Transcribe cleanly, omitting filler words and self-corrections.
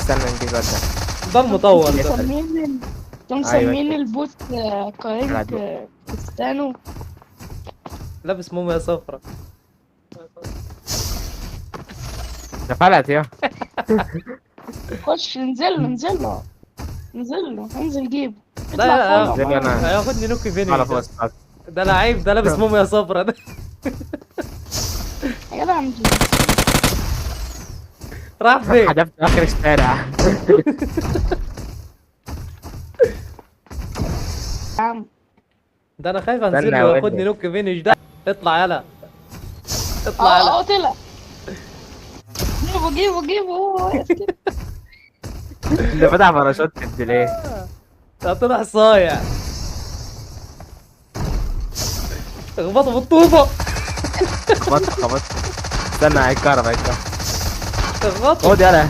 استنى نجيب ده. ده المطور ده. مسمين البوت كارين العدو. كريستيانو. لابس موميا صفرا. ده فلت يا خش انزل له انزل جيبه. لا اطلع لا فوق. زي أنا. هياخدني نوكي فيني على ده. فوق السطح. ده لعيب، ده لابس موميا صفرا ده. يا جدع انزل. راح فين؟ حدفت اخر الشارع. يا عم ده انا خايف انزل استنى له يا وياخدني ولد. نوكي فينيش ده. اطلع يلا، اطلع يلا. طلع. جيبه هو واقف كده. اللي فتح باراشوت كنت ليه؟ ده طلع صايع. اخبطه بالطوبه. خبطت. استنى هيتكهرب. اخبطه. خد يلا.